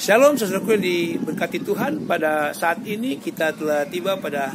Shalom saudaraku yang diberkati Tuhan. Pada saat ini kita telah tiba pada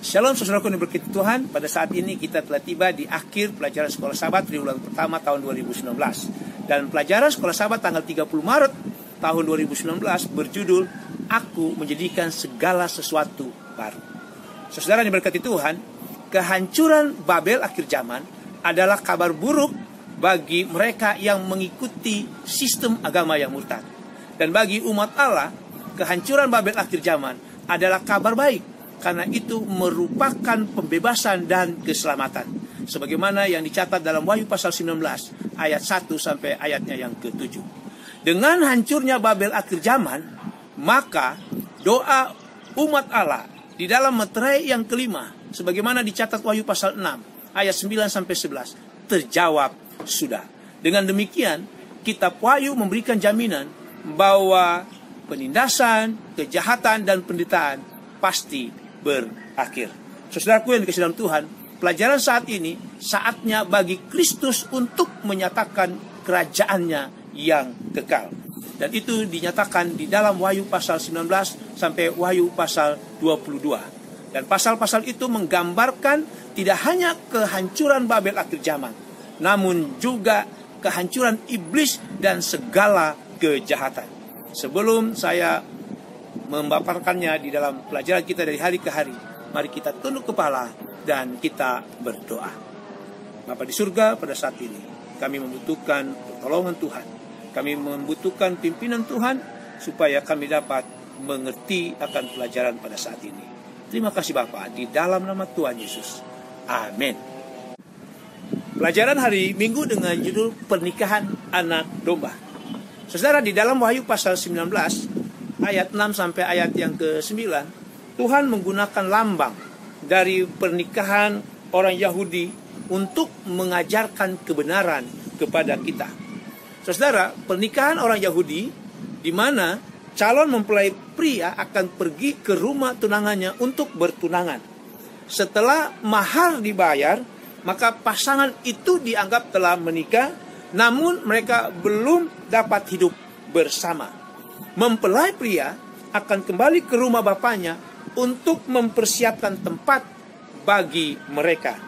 Shalom saudaraku yang diberkati Tuhan. Pada saat ini kita telah tiba di akhir pelajaran Sekolah Sabat triwulan pertama tahun 2019. Dan pelajaran Sekolah Sabat tanggal 30 Maret tahun 2019 berjudul Aku Menjadikan Segala Sesuatu Baru. Saudara yang diberkati Tuhan, kehancuran Babel akhir zaman adalah kabar buruk bagi mereka yang mengikuti sistem agama yang murtad. Dan bagi umat Allah, kehancuran Babel akhir zaman adalah kabar baik, karena itu merupakan pembebasan dan keselamatan. Sebagaimana yang dicatat dalam Wahyu pasal 19 ayat 1 sampai ayatnya yang ke-7. Dengan hancurnya Babel akhir zaman, maka doa umat Allah di dalam meterai yang kelima, sebagaimana dicatat Wahyu pasal 6 ayat 9 sampai 11, terjawab sudah. Dengan demikian, kitab Wahyu memberikan jaminan bahwa penindasan, kejahatan dan penderitaan pasti berakhir. Saudaraku yang dikasihi dalam Tuhan, pelajaran saat ini saatnya bagi Kristus untuk menyatakan kerajaannya yang kekal. Dan itu dinyatakan di dalam Wahyu pasal 19 sampai Wahyu pasal 22. Dan pasal-pasal itu menggambarkan tidak hanya kehancuran Babel akhir zaman, namun juga kehancuran iblis dan segala kejahatan. Sebelum saya memaparkannya di dalam pelajaran kita dari hari ke hari, mari kita tunduk kepala dan kita berdoa. Bapa di surga, pada saat ini kami membutuhkan pertolongan Tuhan. Kami membutuhkan pimpinan Tuhan supaya kami dapat mengerti akan pelajaran pada saat ini. Terima kasih Bapa, di dalam nama Tuhan Yesus. Amin. Pelajaran hari Minggu dengan judul Pernikahan Anak Domba. Saudara, di dalam Wahyu pasal 19 ayat 6 sampai ayat yang ke-9, Tuhan menggunakan lambang dari pernikahan orang Yahudi untuk mengajarkan kebenaran kepada kita. Saudara, pernikahan orang Yahudi di mana calon mempelai pria akan pergi ke rumah tunangannya untuk bertunangan. Setelah mahar dibayar, maka pasangan itu dianggap telah menikah, namun mereka belum dapat hidup bersama. Mempelai pria akan kembali ke rumah bapaknya untuk mempersiapkan tempat bagi mereka.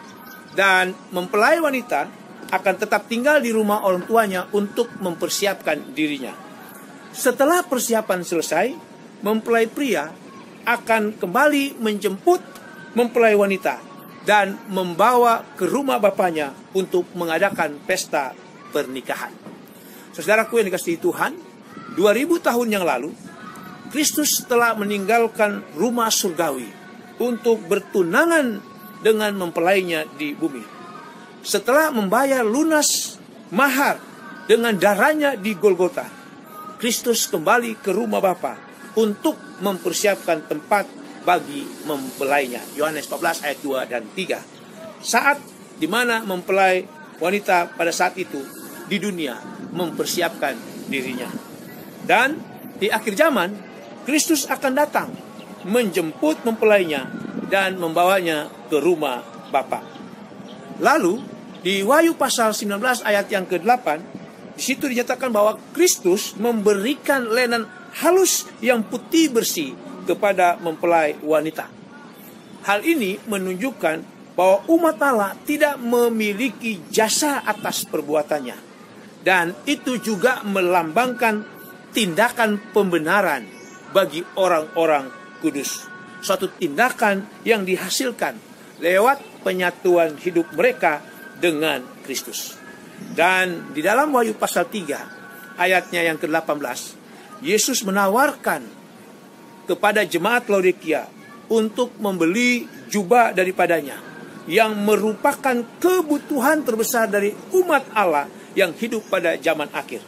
Dan mempelai wanita akan tetap tinggal di rumah orang tuanya untuk mempersiapkan dirinya. Setelah persiapan selesai, mempelai pria akan kembali menjemput mempelai wanita dan membawa ke rumah bapaknya untuk mengadakan pesta pernikahan. Saudaraku yang dikasihi Tuhan, 2000 tahun yang lalu, Kristus telah meninggalkan rumah surgawi untuk bertunangan dengan mempelainya di bumi. Setelah membayar lunas mahar dengan darahnya di Golgota, Kristus kembali ke rumah Bapa untuk mempersiapkan tempat bagi mempelainya. Yohanes 14 ayat 2 dan 3. Saat di mana mempelai wanita pada saat itu di dunia mempersiapkan dirinya. Dan di akhir zaman, Kristus akan datang menjemput mempelainya dan membawanya ke rumah Bapa. Lalu di Wahyu pasal 19 ayat yang ke-8, di situ dinyatakan bahwa Kristus memberikan lenan halus yang putih bersih kepada mempelai wanita. Hal ini menunjukkan bahwa umat Allah tidak memiliki jasa atas perbuatannya. Dan itu juga melambangkan tindakan pembenaran bagi orang-orang kudus. Suatu tindakan yang dihasilkan lewat penyatuan hidup mereka dengan Kristus. Dan di dalam Wahyu pasal 3 ayatnya yang ke-18, Yesus menawarkan kepada jemaat Laodikia untuk membeli jubah daripadanya, yang merupakan kebutuhan terbesar dari umat Allah yang hidup pada zaman akhir.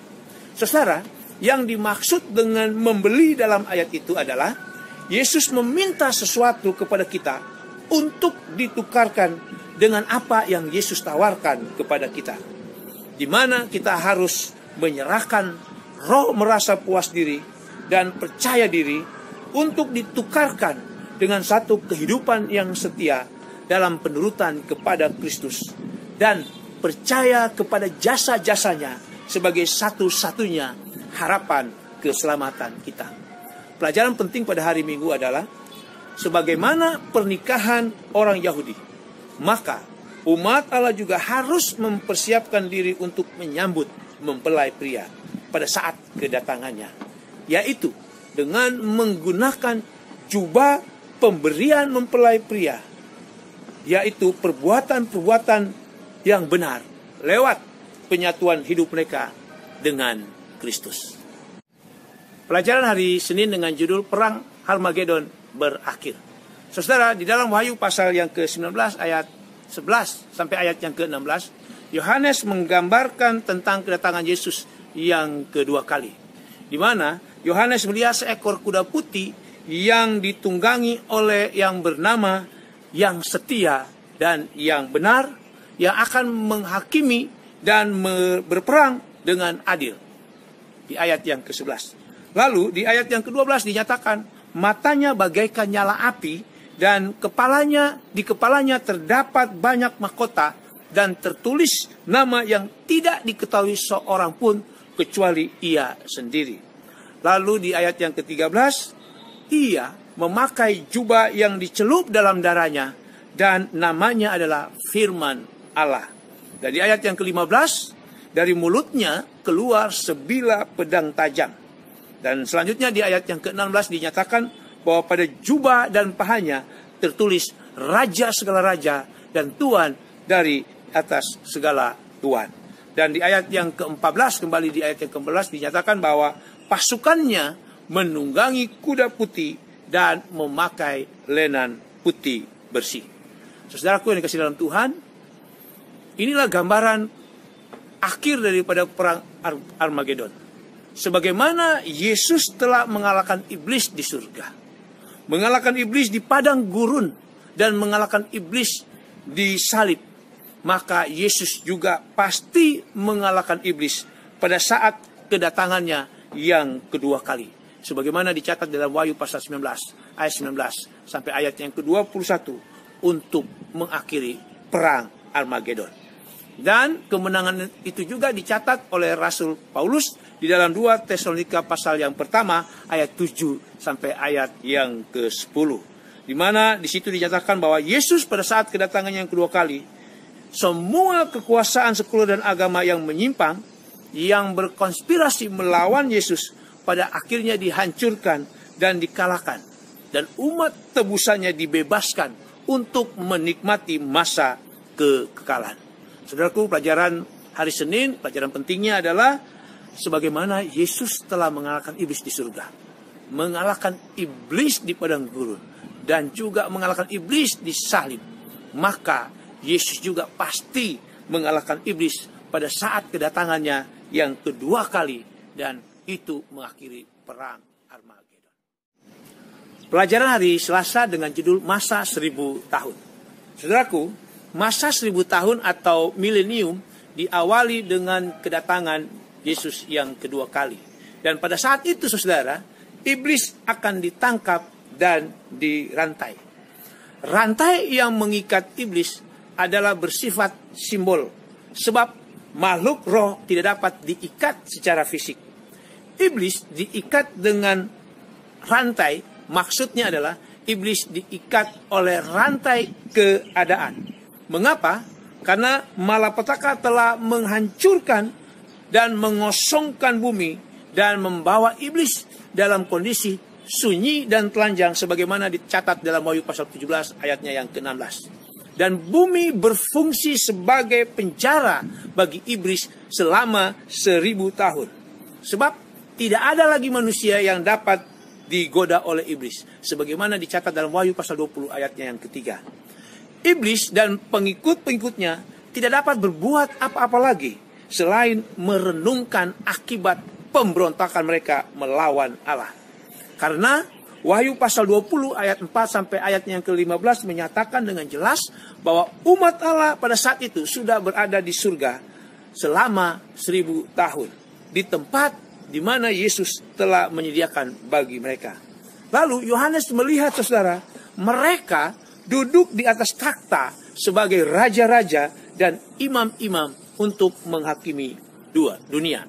Saudara, yang dimaksud dengan membeli dalam ayat itu adalah Yesus meminta sesuatu kepada kita untuk ditukarkan dengan apa yang Yesus tawarkan kepada kita. Di mana kita harus menyerahkan roh merasa puas diri dan percaya diri untuk ditukarkan dengan satu kehidupan yang setia dalam penurutan kepada Kristus dan percaya kepada jasa-jasanya sebagai satu-satunya harapan keselamatan kita. Pelajaran penting pada hari Minggu adalah sebagaimana pernikahan orang Yahudi, maka umat Allah juga harus mempersiapkan diri untuk menyambut mempelai pria pada saat kedatangannya, yaitu dengan menggunakan jubah pemberian mempelai pria, yaitu perbuatan-perbuatan yang benar lewat penyatuan hidup mereka dengan Kristus. Pelajaran hari Senin dengan judul Perang Harmagedon berakhir. Saudara, di dalam Wahyu pasal yang ke-19 ayat 11 sampai ayat yang ke-16, Yohanes menggambarkan tentang kedatangan Yesus yang kedua kali, di mana Yohanes melihat seekor kuda putih yang ditunggangi oleh yang bernama yang setia dan yang benar, yang akan menghakimi dan berperang dengan adil. Di ayat yang ke-11. Lalu di ayat yang ke-12 dinyatakan matanya bagaikan nyala api dan di kepalanya terdapat banyak mahkota dan tertulis nama yang tidak diketahui seorang pun kecuali ia sendiri. Lalu di ayat yang ke-13, ia memakai jubah yang dicelup dalam darahnya dan namanya adalah Firman Allah. Dan di ayat yang ke-15, dari mulutnya keluar sebilah pedang tajam. Dan selanjutnya di ayat yang ke-16 dinyatakan bahwa pada jubah dan pahanya tertulis Raja segala raja dan Tuan dari atas segala Tuan. Dan di ayat yang ke-14, kembali di ayat yang ke-14 dinyatakan bahwa pasukannya menunggangi kuda putih dan memakai lenan putih bersih. Saudaraku yang dikasihi dalam Tuhan, inilah gambaran akhir daripada perang Armagedon. Sebagaimana Yesus telah mengalahkan iblis di surga, mengalahkan iblis di padang gurun, dan mengalahkan iblis di salib, maka Yesus juga pasti mengalahkan iblis pada saat kedatangannya yang kedua kali. Sebagaimana dicatat dalam Wahyu pasal 19, ayat 19 sampai ayat yang ke-21 untuk mengakhiri perang Armagedon. Dan kemenangan itu juga dicatat oleh Rasul Paulus di dalam 2 Tesalonika pasal yang pertama ayat 7 sampai ayat yang ke-10. Di mana di situ dinyatakan bahwa Yesus pada saat kedatangannya yang kedua kali, semua kekuasaan sekuler dan agama yang menyimpang, yang berkonspirasi melawan Yesus, pada akhirnya dihancurkan dan dikalahkan. Dan umat tebusannya dibebaskan untuk menikmati masa kekekalan. Saudaraku, pelajaran hari Senin, pelajaran pentingnya adalah sebagaimana Yesus telah mengalahkan iblis di surga, mengalahkan iblis di padang gurun, dan juga mengalahkan iblis di salib, maka Yesus juga pasti mengalahkan iblis pada saat kedatangannya yang kedua kali, dan itu mengakhiri perang Armagedon. Pelajaran hari Selasa dengan judul Masa 1000 Tahun. Saudaraku, masa 1000 tahun atau milenium diawali dengan kedatangan Yesus yang kedua kali. Dan pada saat itu, saudara, iblis akan ditangkap dan dirantai. Rantai yang mengikat iblis adalah bersifat simbol, sebab makhluk roh tidak dapat diikat secara fisik. Iblis diikat dengan rantai, maksudnya adalah iblis diikat oleh rantai keadaan. Mengapa? Karena malapetaka telah menghancurkan dan mengosongkan bumi dan membawa iblis dalam kondisi sunyi dan telanjang sebagaimana dicatat dalam Wahyu pasal 17 ayatnya yang ke-16. Dan bumi berfungsi sebagai penjara bagi iblis selama 1000 tahun. Sebab tidak ada lagi manusia yang dapat digoda oleh iblis, sebagaimana dicatat dalam Wahyu pasal 20 ayatnya yang ketiga. Iblis dan pengikut-pengikutnya tidak dapat berbuat apa-apa lagi selain merenungkan akibat pemberontakan mereka melawan Allah. Karena Wahyu pasal 20 ayat 4 sampai ayat yang ke-15 menyatakan dengan jelas bahwa umat Allah pada saat itu sudah berada di surga selama 1000 tahun. Di tempat di mana Yesus telah menyediakan bagi mereka. Lalu Yohanes melihat, saudara, mereka duduk di atas takhta sebagai raja-raja dan imam-imam untuk menghakimi dunia.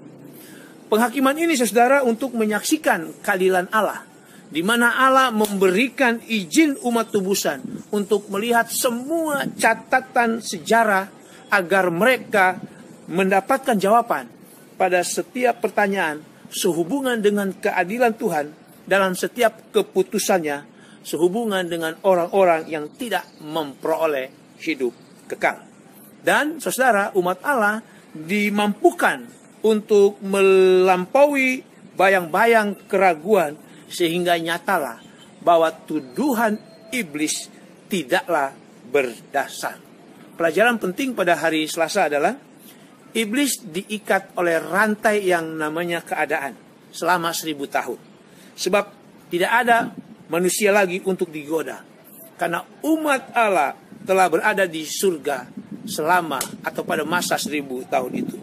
Penghakiman ini, saudara, untuk menyaksikan keadilan Allah, di mana Allah memberikan izin umat tebusan untuk melihat semua catatan sejarah agar mereka mendapatkan jawaban pada setiap pertanyaan sehubungan dengan keadilan Tuhan dalam setiap keputusannya sehubungan dengan orang-orang yang tidak memperoleh hidup kekal. Dan saudara, umat Allah dimampukan untuk melampaui bayang-bayang keraguan sehingga nyatalah bahwa tuduhan iblis tidaklah berdasar. Pelajaran penting pada hari Selasa adalah iblis diikat oleh rantai yang namanya keadaan selama 1000 tahun. Sebab tidak ada manusia lagi untuk digoda. Karena umat Allah telah berada di surga selama atau pada masa 1000 tahun itu.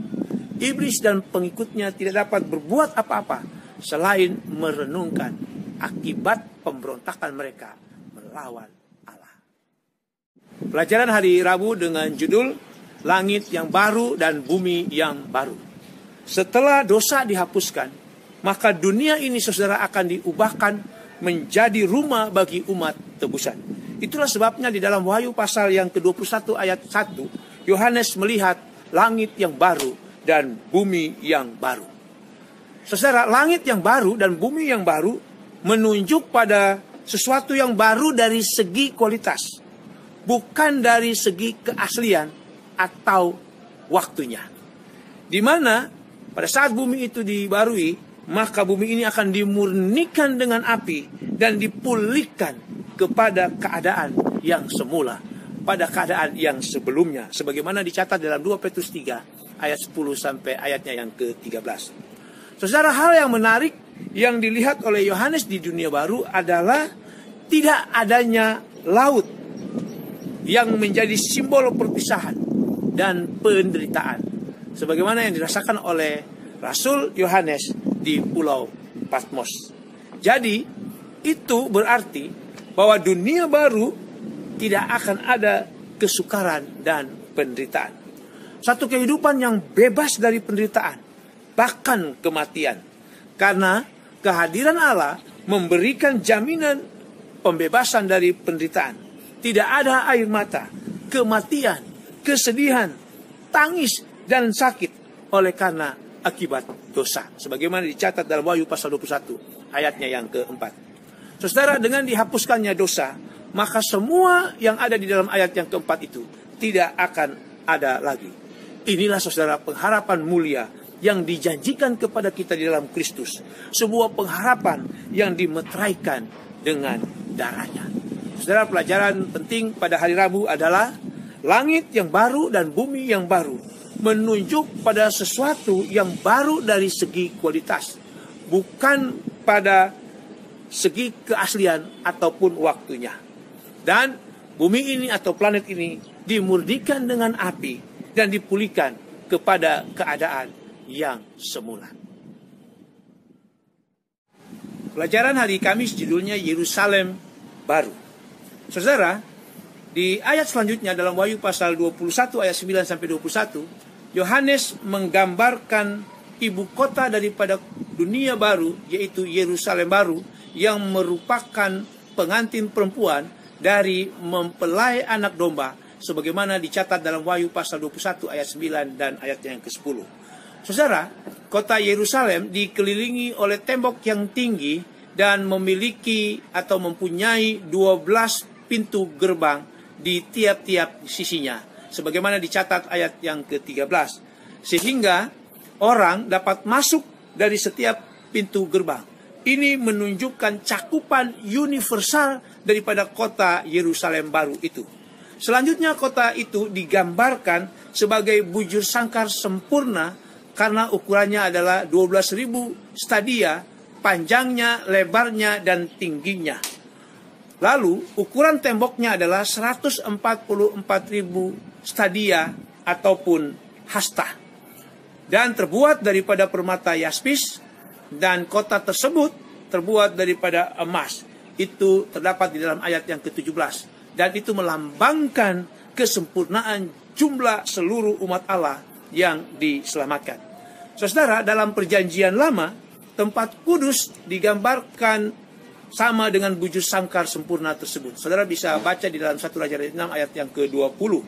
Iblis dan pengikutnya tidak dapat berbuat apa-apa selain merenungkan akibat pemberontakan mereka melawan Allah. Pelajaran hari Rabu dengan judul Langit yang baru dan bumi yang baru. Setelah dosa dihapuskan, maka dunia ini, saudara, akan diubahkan menjadi rumah bagi umat tebusan. Itulah sebabnya di dalam Wahyu pasal yang ke-21 ayat 1, Yohanes melihat langit yang baru dan bumi yang baru. Saudara, langit yang baru dan bumi yang baru menunjuk pada sesuatu yang baru dari segi kualitas, bukan dari segi keaslian atau waktunya. Di mana pada saat bumi itu dibarui, maka bumi ini akan dimurnikan dengan api dan dipulihkan kepada keadaan yang semula, pada keadaan yang sebelumnya, sebagaimana dicatat dalam 2 Petrus 3 ayat 10 sampai ayatnya yang ke-13. Saudara, hal yang menarik yang dilihat oleh Yohanes di dunia baru adalah tidak adanya laut yang menjadi simbol perpisahan dan penderitaan, sebagaimana yang dirasakan oleh Rasul Yohanes di Pulau Patmos. Jadi, itu berarti bahwa dunia baru tidak akan ada kesukaran dan penderitaan. Satu kehidupan yang bebas dari penderitaan, bahkan kematian. Karena kehadiran Allah memberikan jaminan pembebasan dari penderitaan. Tidak ada air mata, kematian, kesedihan, tangis, dan sakit oleh karena akibat dosa. Sebagaimana dicatat dalam Wahyu pasal 21 ayatnya yang keempat. Saudara, dengan dihapuskannya dosa, maka semua yang ada di dalam ayat yang keempat itu tidak akan ada lagi. Inilah, saudara, pengharapan mulia yang dijanjikan kepada kita di dalam Kristus. Sebuah pengharapan yang dimeteraikan dengan darahnya. Saudara, pelajaran penting pada hari Rabu adalah langit yang baru dan bumi yang baru menunjuk pada sesuatu yang baru dari segi kualitas, bukan pada segi keaslian ataupun waktunya. Dan bumi ini atau planet ini dimurnikan dengan api dan dipulihkan kepada keadaan yang semula. Pelajaran hari Kamis judulnya Yerusalem Baru. Saudara, di ayat selanjutnya dalam Wahyu pasal 21 ayat 9 sampai 21, Yohanes menggambarkan ibu kota daripada dunia baru, yaitu Yerusalem baru, yang merupakan pengantin perempuan dari mempelai anak domba, sebagaimana dicatat dalam Wahyu pasal 21 ayat 9 dan ayatnya yang ke-10. Saudara, kota Yerusalem dikelilingi oleh tembok yang tinggi dan memiliki atau mempunyai 12 pintu gerbang di tiap-tiap sisinya, sebagaimana dicatat ayat yang ke-13. Sehingga orang dapat masuk dari setiap pintu gerbang. Ini menunjukkan cakupan universal daripada kota Yerusalem baru itu. Selanjutnya, kota itu digambarkan sebagai bujur sangkar sempurna karena ukurannya adalah 12.000 stadia panjangnya, lebarnya, dan tingginya. Lalu ukuran temboknya adalah 144.000 stadia ataupun hasta. Dan terbuat daripada permata yaspis, dan kota tersebut terbuat daripada emas. Itu terdapat di dalam ayat yang ke-17. Dan itu melambangkan kesempurnaan jumlah seluruh umat Allah yang diselamatkan. Saudara, dalam perjanjian lama, tempat kudus digambarkan sama dengan bujur sangkar sempurna tersebut. Saudara bisa baca di dalam 1 Raja 6 ayat yang ke-20.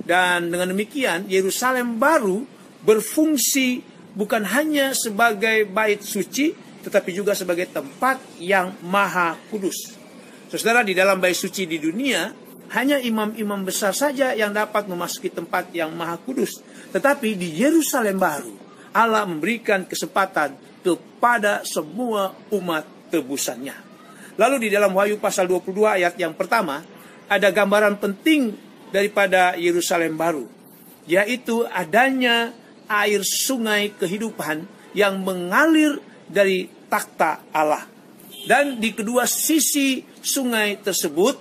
Dan dengan demikian, Yerusalem baru berfungsi bukan hanya sebagai bait suci, tetapi juga sebagai tempat yang maha kudus. Saudara, di dalam bait suci di dunia, hanya imam-imam besar saja yang dapat memasuki tempat yang maha kudus. Tetapi di Yerusalem baru, Allah memberikan kesempatan kepada semua umat tebusannya. Lalu di dalam Wahyu pasal 22 ayat yang pertama, ada gambaran penting daripada Yerusalem baru, yaitu adanya air sungai kehidupan yang mengalir dari takhta Allah. Dan di kedua sisi sungai tersebut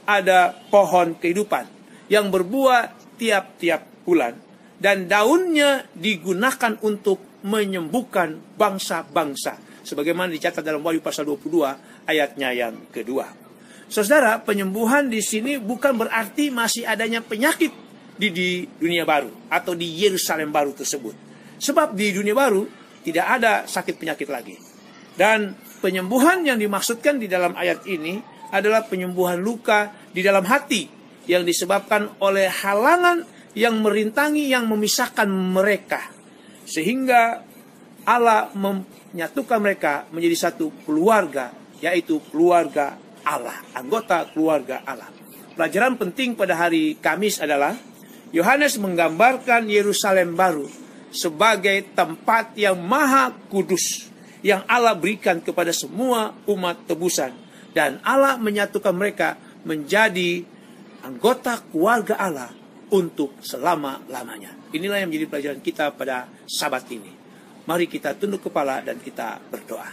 ada pohon kehidupan yang berbuah tiap-tiap bulan. Dan daunnya digunakan untuk menyembuhkan bangsa-bangsa. Sebagaimana dicatat dalam Wahyu pasal 22 ayatnya yang kedua. Saudara, penyembuhan di sini bukan berarti masih adanya penyakit di dunia baru atau di Yerusalem baru tersebut. Sebab di dunia baru tidak ada sakit penyakit lagi. Dan penyembuhan yang dimaksudkan di dalam ayat ini adalah penyembuhan luka di dalam hati yang disebabkan oleh halangan yang merintangi, yang memisahkan mereka. Sehingga Allah menyatukan mereka menjadi satu keluarga, yaitu keluarga Allah, anggota keluarga Allah. Pelajaran penting pada hari Kamis adalah Yohanes menggambarkan Yerusalem baru sebagai tempat yang maha kudus yang Allah berikan kepada semua umat tebusan, dan Allah menyatukan mereka menjadi anggota keluarga Allah untuk selama-lamanya. Inilah yang menjadi pelajaran kita pada Sabat ini. Mari kita tunduk kepala dan kita berdoa.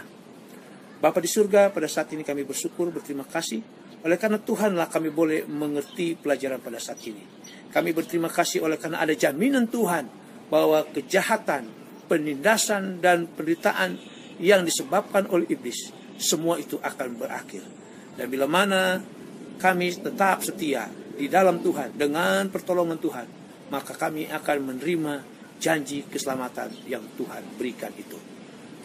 Bapa di surga, pada saat ini kami bersyukur, berterima kasih oleh karena Tuhanlah kami boleh mengerti pelajaran pada saat ini. Kami berterima kasih oleh karena ada jaminan Tuhan bahwa kejahatan, penindasan, dan penderitaan yang disebabkan oleh iblis, semua itu akan berakhir. Dan bila mana kami tetap setia di dalam Tuhan, dengan pertolongan Tuhan, maka kami akan menerima janji keselamatan yang Tuhan berikan itu.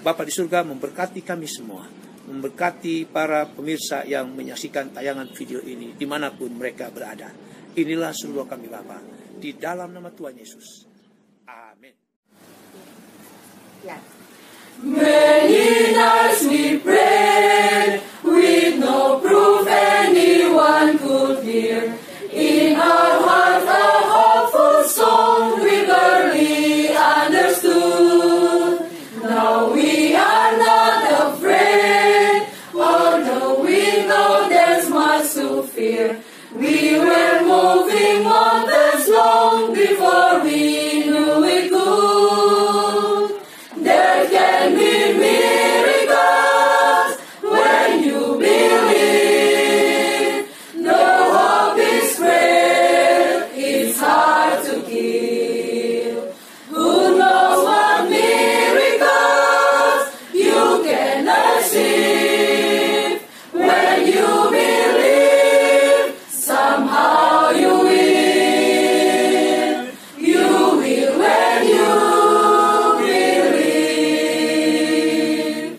Bapa di surga memberkati kami semua, memberkati para pemirsa yang menyaksikan tayangan video ini dimanapun mereka berada. Inilah seluruh kami Bapa, di dalam nama Tuhan Yesus. Amin. Ya. Many nights we prayed with no proof anyone could hear. In our hearts a hopeful song we barely understood. Now we are not afraid, although we know there's much to fear. We were moving mountains long before we knew it could. There can be miracles when you believe. No hope is frail, it's hard to kill. Who knows what miracles you can achieve? When you believe, somehow you will. You will when you believe.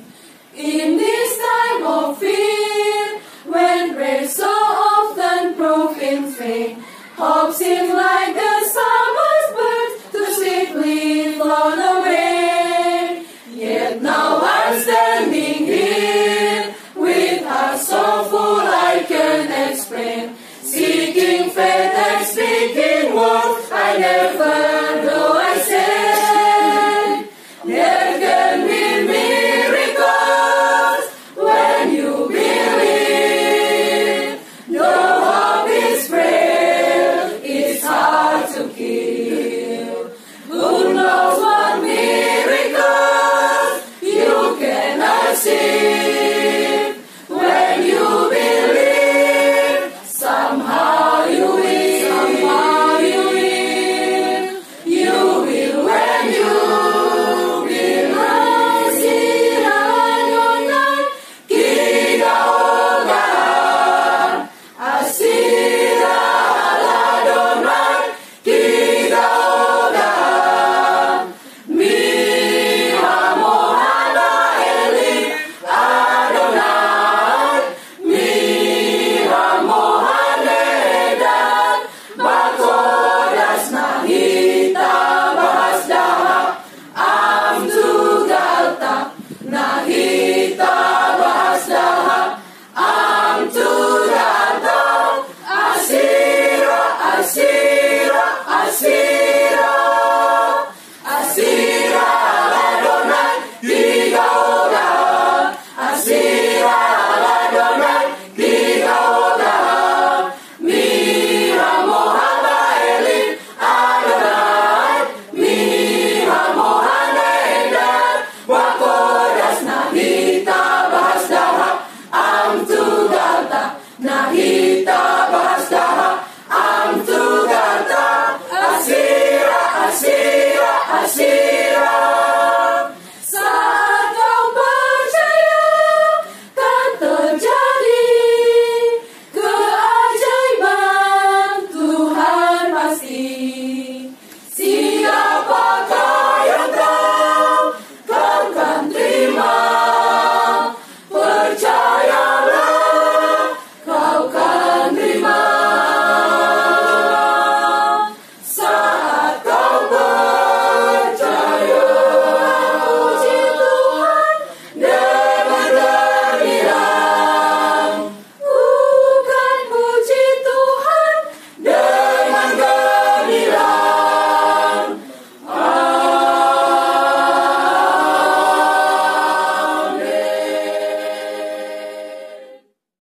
In this time of fear, when prayer so often proved in vain, hope seems like the summer's bird to swiftly flown away. Yet now I'm standing here with heart so full I can explain, seeking faith and speaking words I never know I said. There can be miracles when you believe. No hope is frail, it's hard to kill. Who knows what miracles you can achieve? Nahita basta